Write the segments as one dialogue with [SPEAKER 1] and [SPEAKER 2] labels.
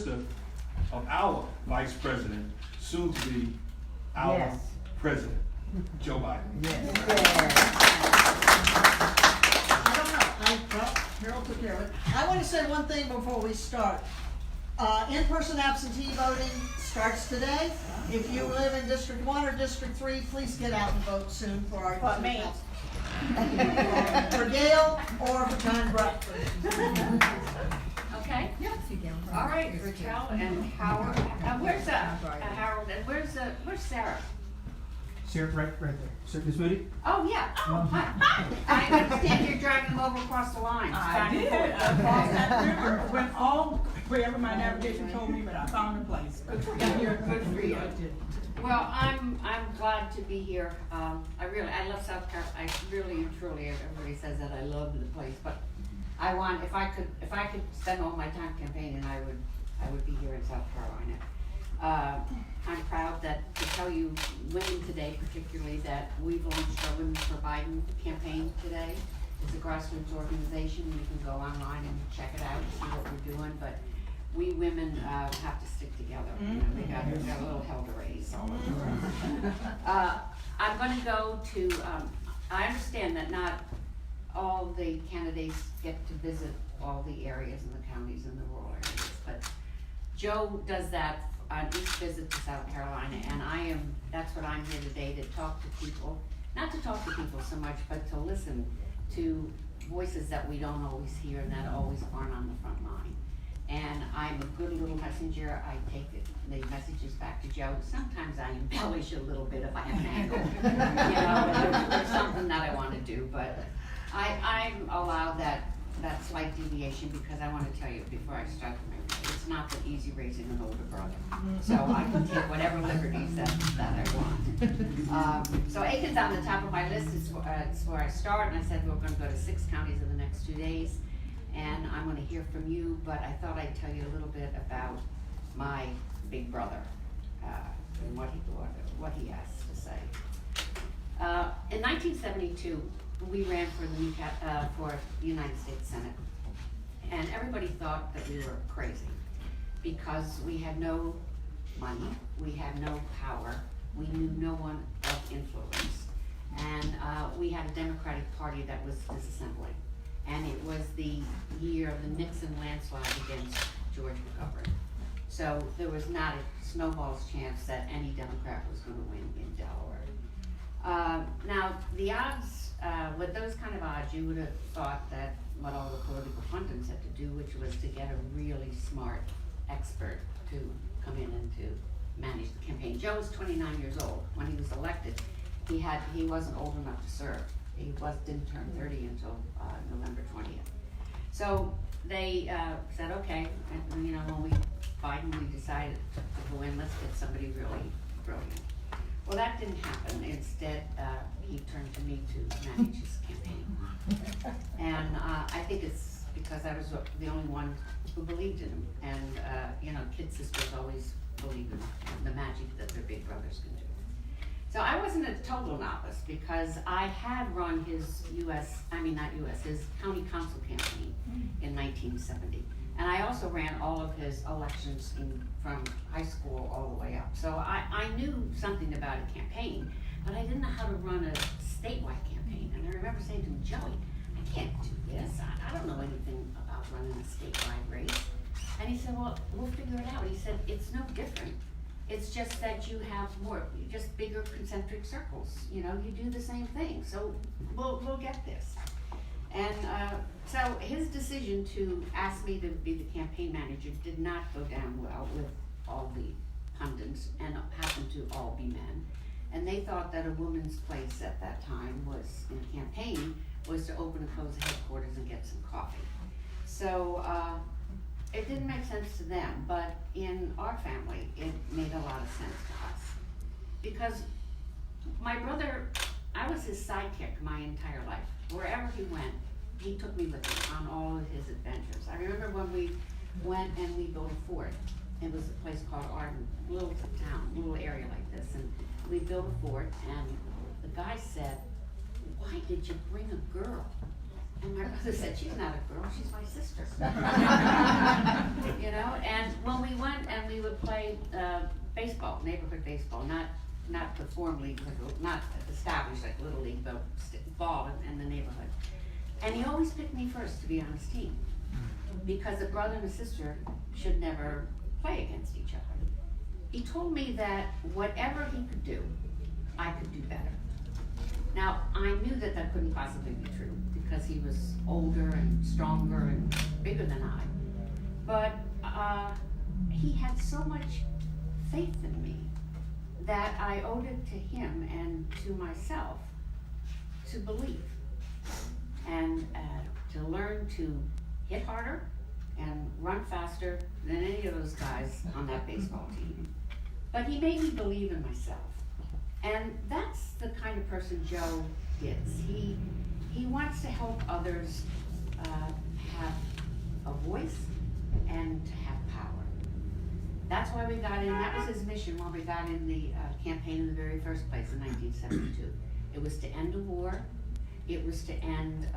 [SPEAKER 1] of our vice president, soon to be our
[SPEAKER 2] Yes.
[SPEAKER 1] president, Joe Biden.
[SPEAKER 3] I don't know, Harold took care of it. I wanna say one thing before we start. In-person absentee voting starts today. If you live in District 1 or District 3, please get out and vote soon for our.
[SPEAKER 2] For me.
[SPEAKER 3] For Gail or for John Bradford.
[SPEAKER 4] Okay. All right, Rachel and Howard. Where's Harold and where's Sarah?
[SPEAKER 5] Sarah, right there. Sir, Ms. Moody?
[SPEAKER 4] Oh yeah. Oh hi. I understand you're dragging them over across the line.
[SPEAKER 2] I did. I crossed that river, went all wherever my navigation told me, but I found a place. Good for you.
[SPEAKER 4] Well, I'm glad to be here. I love South Carolina. I really and truly, everybody says that I love the place, but I want, if I could spend all my time campaigning, I would be here in South Carolina. I'm proud to tell you women today, particularly, that we've launched our Women for Biden campaign today. It's a grassroots organization. You can go online and check it out and see what we're doing, but we women have to stick together. You know, we got a little hell to raise all over. I'm going to go to, I understand that not all the candidates get to visit all the areas and the counties and the rural areas, but Joe does that on each visit to South Carolina, and that's what I'm here today, to talk to people, not to talk to people so much, but to listen to voices that we don't always hear and that always aren't on the front line. And I'm a good little messenger. I take the messages back to Joe. Sometimes I embellish a little bit if I have an angle, you know, there's something that I want to do, but I'm allowed that slight deviation because I want to tell you before I start the memory, it's not that easy raising an older brother. So I can take whatever liberties that I want. So Aiken's on the top of my list. It's where I start, and I said we're going to go to 6 counties in the next 2 days. And I'm going to hear from you, but I thought I'd tell you a little bit about my big brother and what he has to say. In 1972, we ran for the United States Senate, and everybody thought that we were crazy because we had no money, we had no power, we knew no one of influence, and we had a Democratic Party that was disassembling. And it was the year of the Nixon landslide against George McGovern. So there was not a snowball's chance that any Democrat was going to win in Delaware. Now, the odds, with those kind of odds, you would have thought that what all the political pundits had to do, which was to get a really smart expert to come in and to manage the campaign. Joe was 29 years old. When he was elected, he wasn't old enough to serve. He didn't turn 30 until November 20th. So they said, okay, and, you know, when we decided to go in, let's get somebody really brilliant. Well, that didn't happen. Instead, he turned to me to manage his campaign. And I think it's because I was the only one who believed in him. And, you know, kid sisters always believe in the magic that their big brothers can do. So I wasn't a total novice because I had run his his county council campaign in 1970. And I also ran all of his elections from high school all the way up. So I knew something about a campaign, but I didn't know how to run a statewide campaign. And I remember saying to him, Joey, I can't do this. I don't know anything about running a statewide race. And he said, well, we'll figure it out. He said, it's no different. It's just that you have just bigger concentric circles. You know, you do the same thing. So we'll get this. And so his decision to ask me to be the campaign manager did not go down well with all the pundits, and happened to all be men. And they thought that a woman's place at that time was in campaign was to open and close the headquarters and get some coffee. So it didn't make sense to them, but in our family, it made a lot of sense to us. Because my brother, I was his sidekick my entire life. Wherever he went, he took me with him on all of his adventures. I remember when we went and we built a fort. It was a place called Arden, little town, little area like this, and we built a fort, and the guy said, why did you bring a girl? And my brother said, she's not a girl, she's my sister. You know, and when we we would play, baseball, neighborhood baseball, not the form league, not established like Little League, but ball in the neighborhood. And he always picked me first to be on his team, because a brother and a sister should never play against each other. He told me that whatever he could do, I could do better. Now, I knew that that couldn't possibly be true, because he was older and stronger and bigger than I. But he had so much faith in me that I owed it to him and to myself to believe and to learn to hit harder and run faster than any of those guys on that baseball team. But he made me believe in myself. And that's the kind of person Joe is. He wants to help others have a voice and to have power. That's why we got in, that was his mission when we got in the campaign in the very first place in 1972. It was to end a war. It was to end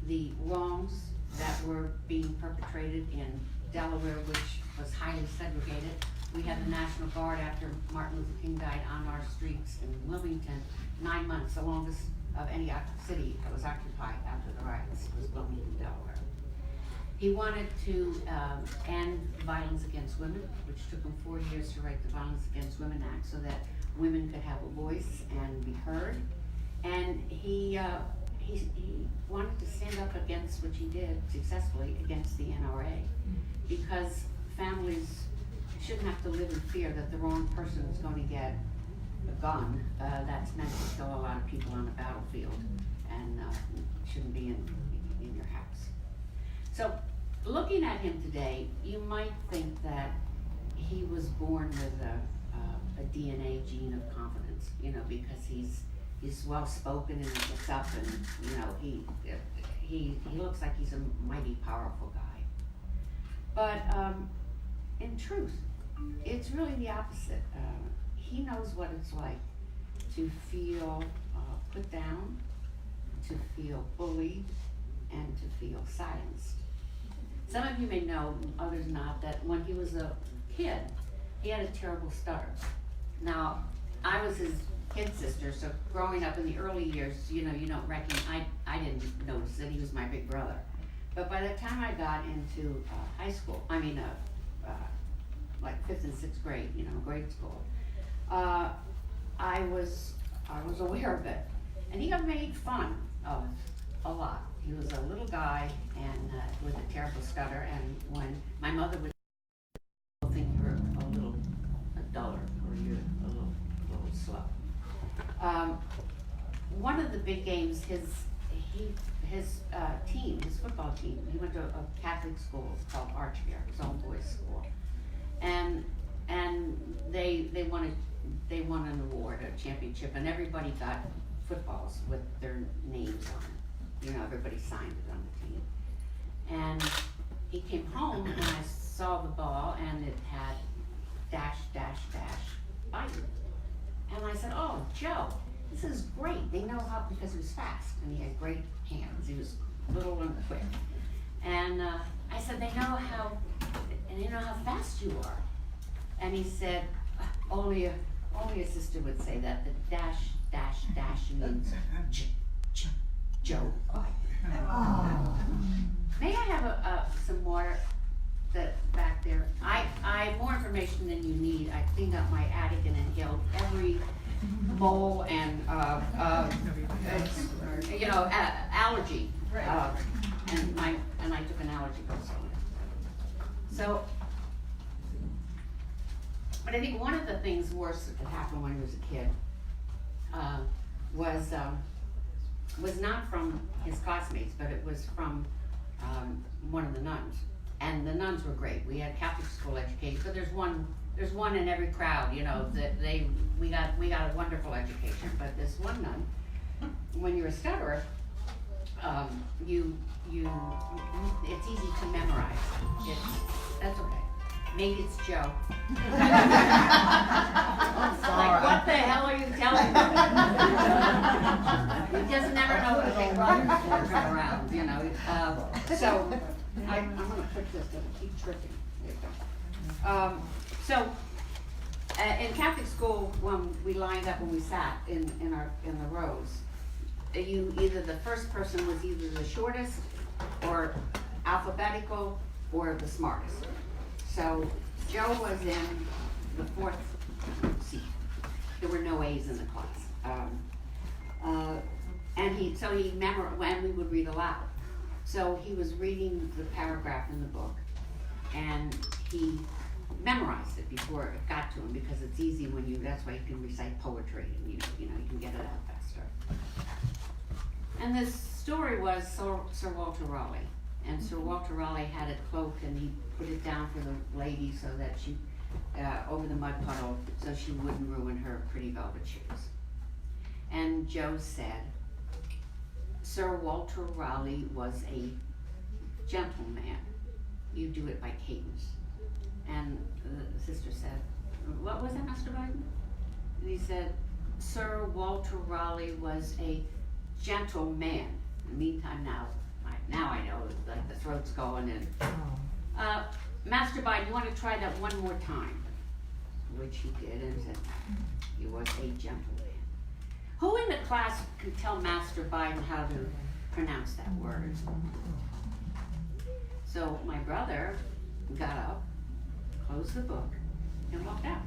[SPEAKER 4] the wrongs that were being perpetrated in Delaware, which was highly segregated. We had the National Guard after Martin Luther King died on our streets in Wilmington, 9 months, the longest of any city that was occupied after the riots was Wilmington, Delaware. He wanted to end violence against women, which took him 4 years to write the Violence Against Women Act so that women could have a voice and be heard. And he wanted to stand up against, which he did successfully, against the NRA, because families shouldn't have to live in fear that the wrong person is going to get a gun that's meant to kill a lot of people on a battlefield and shouldn't be in your house. So looking at him today, you might think that he was born with a DNA gene of confidence, you know, because he's well spoken and he gets up and, you know, he looks like he's a mighty powerful guy. But in truth, it's really the opposite. He knows what it's like to feel put down, to feel bullied, and to feel silenced. Some of you may know, others not, that when he was a kid, he had a terrible stutter. Now, I was his kid sister, so growing up in the early years, you know, you don't recognize, I didn't notice that he was my big brother. But by the time I got into high school, like 5th and 6th grade, you know, grade school, I was aware of it. And he got made fun of a lot. He was a little guy and with a terrible stutter, and when my mother would think you're a little duller or you're a little slow. One of the big games, his football team, he went to a Catholic school called Archmere, his own boys' school, and they won an award, a championship, and everybody got footballs with their names on it. You know, everybody signed it on the team. And he came home and I saw the ball and it had dash, dash, dash, Biden. And I said, oh, Joe, this is great. They know how, because he was fast and he had great hands. He was little and quick. And I said, they know how fast you are. And he said, only a sister would say that. The dash, dash, dash means Joe Biden. Oh. May I have some water back there? I have more information than you need. I cleaned up my attic and inhaled every mole and allergy. And I took an allergy pill. So, but I think one of the things worse that happened when he was a kid was not from his classmates, but it was from one of the nuns. And the nuns were great. We had Catholic school education, but there's one in every crowd, you know, that we got a wonderful education. But this one nun, when you're a stutterer, it's easy to memorize. That's okay. Maybe it's Joe. Like, what the hell are you telling me? You just never know what they run around, you know. So I'm gonna put this, gonna keep tripping. There you go. So, in Catholic school, when we lined up, when we sat in the rows, either the first person was either the shortest, or alphabetical, or the smartest. So Joe was in the fourth seat. There were no A's in the class. And he memorized, when we would read aloud. So he was reading the paragraph in the book, and he memorized it before it got to him, because it's easy when that's why you can recite poetry, and you can get it out faster. And this story was Sir Walter Raleigh. And Sir Walter Raleigh had a cloak, and he put it down for the lady so that she, over the mud puddle, so she wouldn't ruin her pretty velvet shoes. And Joe said, Sir Walter Raleigh was a gentleman. You do it by cadence. And the sister said, what was that, Master Biden? And he said, Sir Walter Raleigh was a gentleman. In the meantime, now I know, like the throat's going in. Master Biden, you want to try that one more time? Which he did, and said, he was a gentleman. Who in the class can tell Master Biden how to pronounce that word? So my brother got up, closed the book, and walked out.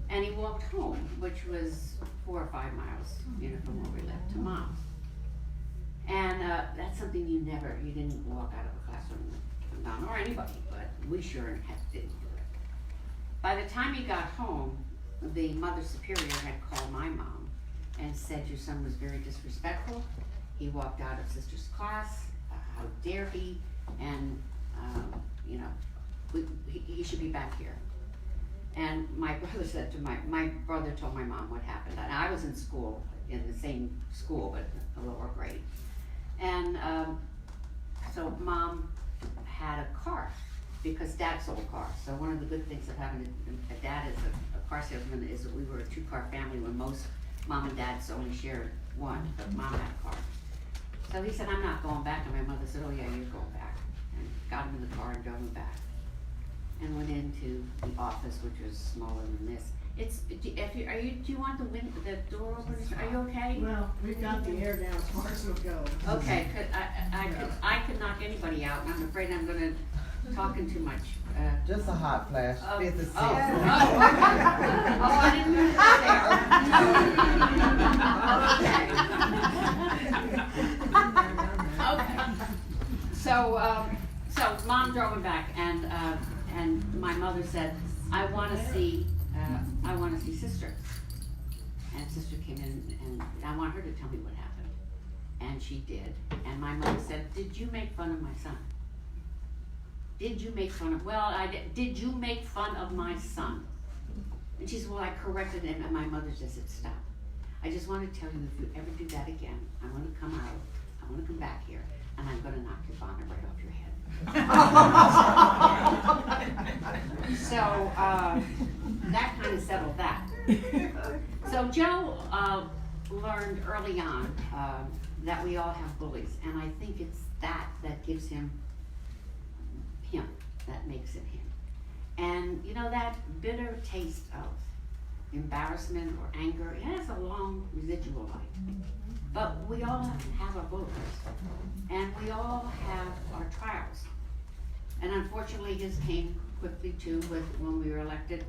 [SPEAKER 4] And he walked home, which was 4 or 5 miles, from where we lived to Mom's. And that's something you didn't walk out of the classroom, Mom or anybody, but we sure didn't do it. By the time he got home, the Mother Superior had called my mom and said your son was very disrespectful. He walked out of sister's class, how dare he, and he should be back here. And my brother said to my brother told my mom what happened. And I was in school, in the same school, but a lower grade. And so Mom had a car, because Dad sold cars. So one of the good things of having a dad as a car salesman is that we were a 2-car family, when most Mom and Dads only shared one, but Mom had a car. So he said, I'm not going back. And my mother said, oh yeah, you're going back. And got him in the car and drove him back. And went into the office, which was smaller than this. Do you want the door open? Are you okay?
[SPEAKER 3] Well, we've got the air down as far as it'll go.
[SPEAKER 4] Okay, I could knock anybody out, and I'm afraid I'm gonna talking too much.
[SPEAKER 6] Just a hot flash, 5th or 6th.
[SPEAKER 4] I didn't know that there. Okay. So Mom drove him back, and my mother said, I want to see Sister. And Sister came in, and I want her to tell me what happened. And she did. And my mother said, did you make fun of my son? Did you make fun of, did you make fun of my son? And she said, well, I corrected him, and my mother just said, stop. I just want to tell you, if you ever do that again, I'm going to come out, I'm going to come back here, and I'm going to knock your bonnet right off your head. So, that kind of settled that. So Joe learned early on that we all have bullies, and I think it's that gives him, that makes him him. And that bitter taste of embarrassment or anger, it has a long residual life. But we all have our bullies, and we all have our trials. And unfortunately, his came quickly too, when we were elected.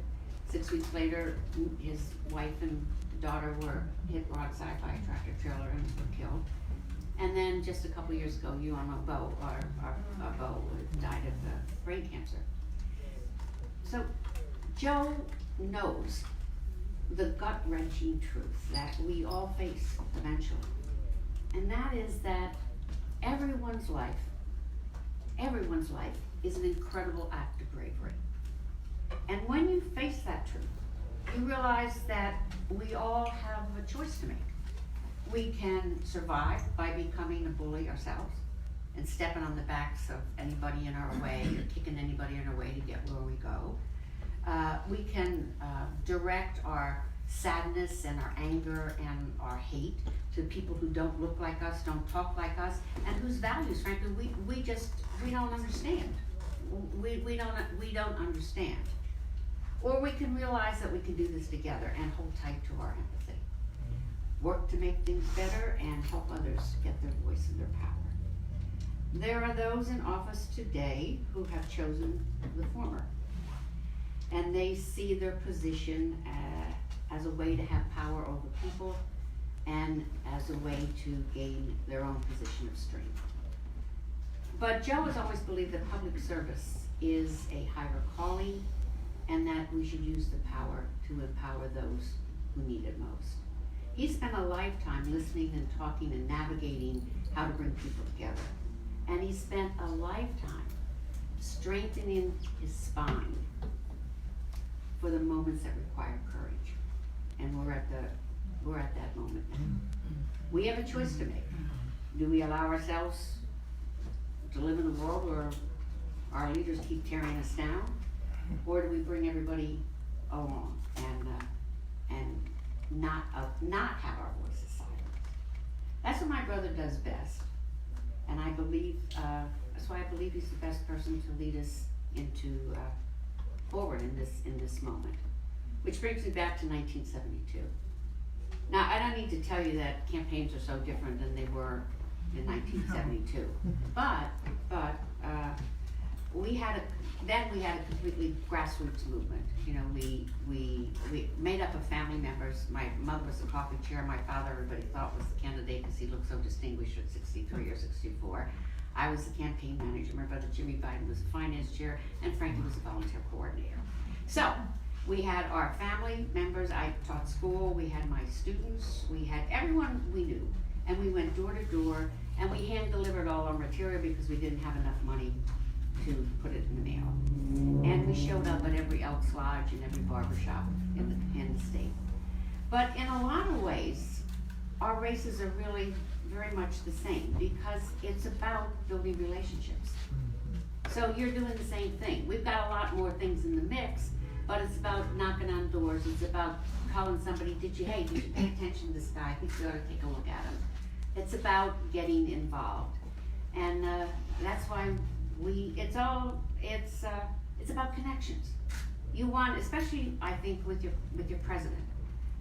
[SPEAKER 4] 6 weeks later, his wife and daughter were hit broadside by a tractor trailer and were killed. And then just a couple years ago, Bo died of brain cancer. So Joe knows the gut-wrenching truth that we all face eventually. And that is that everyone's life is an incredible act of bravery. And when you face that truth, you realize that we all have a choice to make. We can survive by becoming a bully ourselves and stepping on the backs of anybody in our way or kicking anybody in our way to get where we go. We can direct our sadness and our anger and our hate to people who don't look like us, don't talk like us, and whose values, frankly, we don't understand. We don't understand. Or we can realize that we can do this together and hold tight to our empathy. Work to make things better and help others get their voice and their power. There are those in office today who have chosen the former. And they see their position as a way to have power over people and as a way to gain their own position of strength. But Joe has always believed that public service is a higher calling and that we should use the power to empower those who need it most. He spent a lifetime listening and talking and navigating how to bring people together. And he spent a lifetime strengthening his spine for the moments that require courage. And we're at that moment now. We have a choice to make. Do we allow ourselves to live in a world where our leaders keep tearing us down? Or do we bring everybody along and not have our voices silenced? That's what my brother does best. And I believe, that's why I believe he's the best person to lead us into forward in this moment. Which brings me back to 1972. Now, I don't need to tell you that campaigns are so different than they were in 1972. But we had a completely grassroots movement. You know, we made up of family members. My mother was the coffee chair. My father, everybody thought, was the candidate because he looked so distinguished at 63 or 64. I was the campaign manager. My brother Jimmy Biden was the finance chair, and Frankie was the volunteer coordinator. So we had our family members. I taught school. We had my students. We had everyone we knew, and we went door to door, and we hand delivered all our material because we didn't have enough money to put it in the mail. And we showed up at every Elks Lodge and every barbershop in the state. But in a lot of ways, our races are really very much the same because it's about building relationships. So you're doing the same thing. We've got a lot more things in the mix, but it's about knocking on doors. It's about calling somebody, did you pay attention to this guy? I think you ought to take a look at him. It's about getting involved. And that's why it's about connections. You want, especially I think with your president,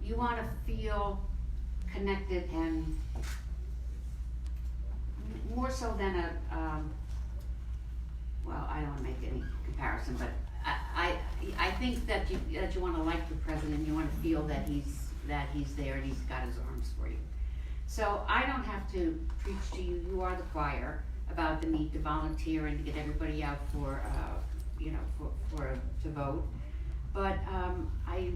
[SPEAKER 4] you want to feel connected and more so than well, I don't want to make any comparison, but I think that you want to like the president. You want to feel that he's there and he's got his arms for you. So I don't have to preach to you. You are the choir about the need to volunteer and to get everybody out for to vote. But I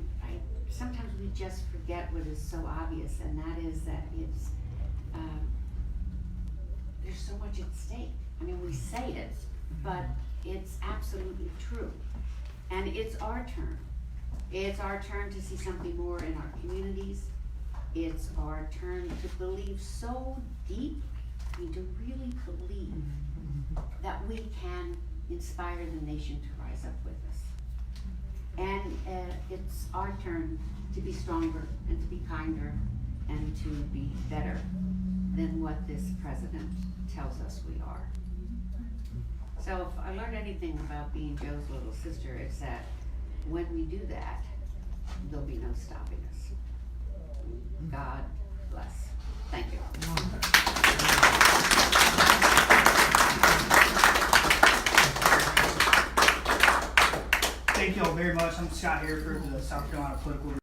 [SPEAKER 4] sometimes we just forget what is so obvious, and that is that it's there's so much at stake. I mean, we say it, but it's absolutely true. And it's our turn. It's our turn to see something more in our communities. It's our turn to believe so deep, I mean, to really believe that we can inspire the nation to rise up with us. And it's our turn to be stronger and to be kinder and to be better than what this president tells us we are. So if I learned anything about being Joe's little sister, it's that when we do that, there'll be no stopping us. God bless. Thank you.
[SPEAKER 5] Thank you all very much. I'm Scott Hereford, the South Carolina Political